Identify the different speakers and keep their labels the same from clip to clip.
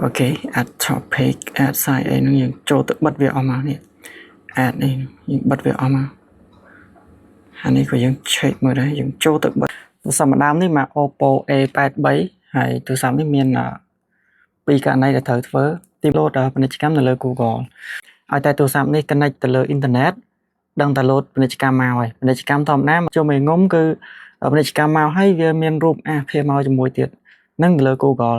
Speaker 1: ok add topic add site អីហ្នឹងយើងចូលទៅបិទវាអស់មកនេះ add នេះយើងបិទវាអស់មកអានេះក៏យើង check មើលដែរយើងចូលទៅបិទទូរស័ព្ទម្ដងនេះមក Oppo A83 ហើយទូរស័ព្ទនេះមានពីរករណីដែលត្រូវធ្វើទីលោតពាណិជ្ជកម្មនៅលើ Google ឲ្យតែទូរស័ព្ទនេះ connect ទៅលើអ៊ីនធឺណិតដឹងតែលោតពាណិជ្ជកម្មមកហើយពាណិជ្ជកម្មធម្មតាចូលមេងុំគឺពាណិជ្ជកម្មមកហើយវាមានរូបអាភាមកជាមួយទៀតនឹងទៅលើ Google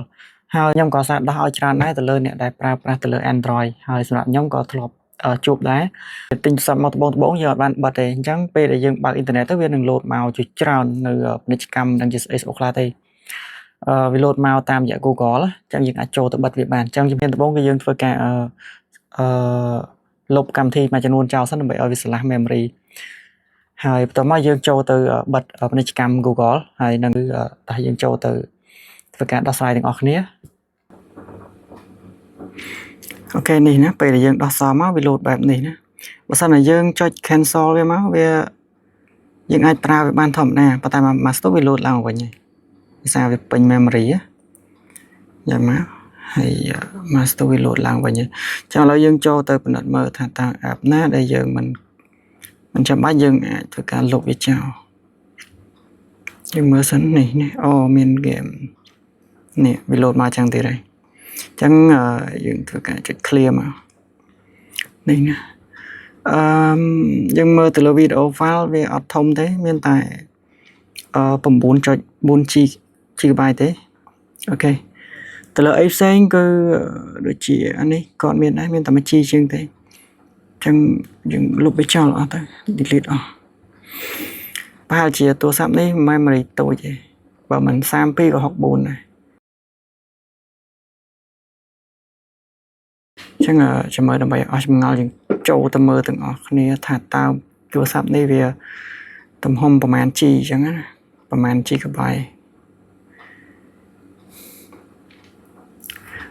Speaker 1: ហើយខ្ញុំក៏សាកដោះឲ្យច្រើនដែរទៅលើអ្នកដែលប្រើប្រាស់ទៅលើ Android ហើយសម្រាប់ខ្ញុំក៏ធ្លាប់ជួបដែរទិញទូរស័ព្ទមកត្បូងយើងអត់បានបិទទេអញ្ចឹងពេលដែលយើងបើកអ៊ីនធឺណិតទៅវានឹងលោតមកជាច្រើននៅពាណិជ្ជកម្មនឹងជាស្អីស្អុកខ្លះទេវាលោតមកតាមរយៈ Google អញ្ចឹងយើងអាចចូលទៅបិទវាបានអញ្ចឹងជំហានដំបូងគឺយើងធ្វើការលុបកម្មវិធីមួយចំនួនចោលសិនដើម្បីឲ្យវាឆ្លាស់ memory ហើយបន្ទាប់មកយើងចូលទៅបិទពាណិជ្ជកម្ម Google ហើយនឹងតែយើងចូលទៅធ្វើការដោះស្រាយទាំងអស់គ្នាអូខេនេះណាពេលដែលយើងដោះសារមកវាលោតបែបនេះណាបើសិនណាយើងចុច cancel វាមកវាយើងអាចប្រើវាបានធម្មតាប៉ុន្តែមកស្ទុះវាលោតឡើងវិញហើយភាសាវាពេញ memory យ៉ាងមកហើយមកស្ទុះវាលោតឡើងវិញហើយចឹងឥឡូវយើងចូលទៅពិនិត្យមើលថាតើ app ណាដែលយើងមិនចាំបាច់យើងអាចធ្វើការលុបវាចោលយើងមើលសិននេះអូមាន game នេះវាលោតមកចឹងទៀតហើយចឹងយើងធ្វើការចុច clear មកនេះណាយើងមើលទៅលើ video file វាអត់ធំទេមានតែ9.4 GB ទេអូខេទៅលើអីផ្សេងគឺដូចជាអានេះក៏មានដែរមានតែមួយ G ជាងទេចឹងយើងលុបវាចោលអស់ទៅ delete អស់ប្រហែលជាទូរស័ព្ទនេះ memory តូចទេបើមិន32ក៏64ដែរចឹងចាំមើលដើម្បីអស់ចម្ងល់យើងចូលទៅមើលទាំងអស់គ្នាថាតើទូរស័ព្ទនេះវាទំហំប្រហែល G ចឹងណាប្រហែល GB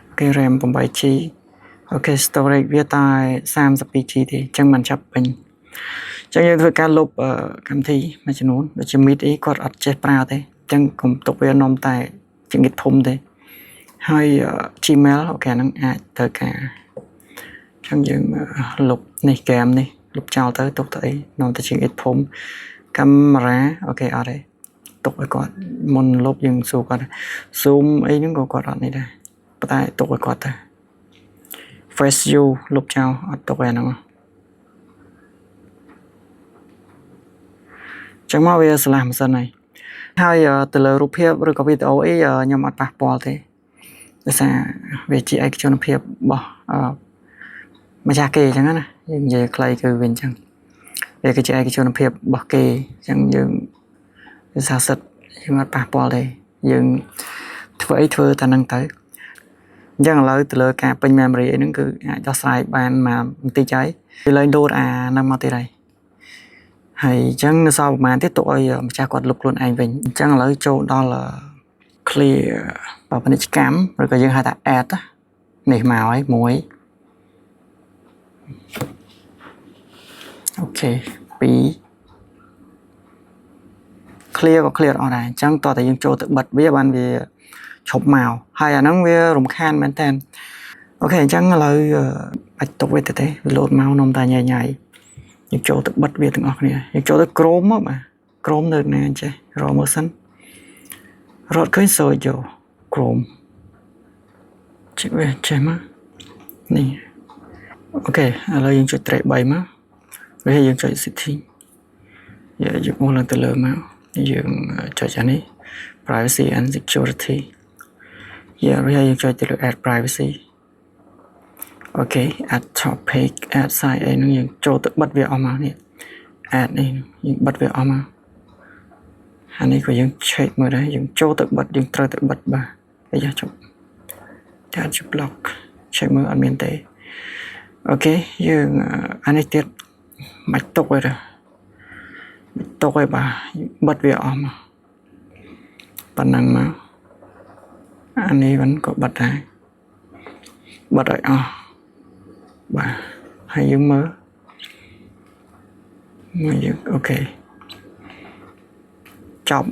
Speaker 1: អូខេ RAM 8G អូខេ storage វាតែ 32G ទេចឹងមិនចាប់ពេញចឹងយើងធ្វើការលុបកម្មវិធីមួយចំនួនដូចជា Meet អីគាត់អត់ចេះប្រើទេចឹងកុំទុកវានាំតែជំងឺធំទេហើយ Gmail អូខេហ្នឹងអាចត្រូវការចឹងយើងលុបនេះហ្គេមនេះលុបចោលទៅទុកទៅអីនាំទៅជាង ធំកាមេរ៉ាអូខេអត់ទេទុកឲ្យគាត់មុនលុបយើងសួរគាត់ zoom អីហ្នឹងក៏គាត់អត់នេះដែរប៉ុន្តែទុកឲ្យគាត់ទៅ face view លុបចោលអត់ទុកឯហ្នឹងចឹងមកវាឆ្លាស់ម៉ាស៊ីនហើយទៅលើរូបភាពឬក៏វីដេអូអីខ្ញុំអត់ប៉ះពាល់ទេដោយសារវាជាឯកជនភាពរបស់ម្ចាស់គេអញ្ចឹងណាយើងនិយាយខ្លីគឺវាអញ្ចឹងវាគឺជាឯកជនភាពរបស់គេអញ្ចឹងយើងវាសាសិទ្ធយើងអត់ប៉ះពាល់ទេយើងធ្វើអីធ្វើតែនឹងទៅអញ្ចឹងឥឡូវទៅលើការពេញ memory អីហ្នឹងគឺអាចដោះស្រាយបានមកបន្តិចហើយវាឡើងដូតអាហ្នឹងមកទៀតហើយអញ្ចឹងនៅសល់ប្រហែលទៀតទុកឲ្យម្ចាស់គាត់លុបខ្លួនឯងវិញអញ្ចឹងឥឡូវចូលដល់ clear ពាណិជ្ជកម្មឬក៏យើងហៅថា add នេះមកហើយមួយអូខេ2 clear ក៏ clear អត់ដែរអញ្ចឹងតោះតែយើងចូលទៅបិទវាបានវាឈប់មកហើយអាហ្នឹងវារំខានមែនតើអូខេអញ្ចឹងឥឡូវបាច់ទុកវាទៅទេវាលោតមកនំតាញ៉ៃយើងចូលទៅបិទវាទាំងអស់គ្នាយើងចូលទៅ Chrome មកបាទ Chrome នៅណាចេះរកមើលសិនរត់ឃើញ search យក Chrome ចេះវាចេះមកនេះអូខេឥឡូវយើងចុច track 3មកវាយើងចុច setting យើងមកឡើងទៅលើមកយើងចុចអានេះ privacy and security យើងចុចទៅលើ add privacy អូខេ add topic add site អីហ្នឹងយើងចូលទៅបិទវាអស់មកនេះ add នេះយើងបិទវាអស់មកអានេះក៏យើង check មើលដែរយើងចូលទៅបិទយើងត្រូវទៅបិទបាទអីចុចតែជា block check មើលអត់មានទេអូខេយើងអានេះទៀតមិនទុកទេទុកឲ្យបាទបិទវាអស់មកប៉ុណ្ណឹងមកអានេះvẫnក៏បិទដែរបិទឲ្យអស់បាទហើយយើងមើលយើងអូខេចប់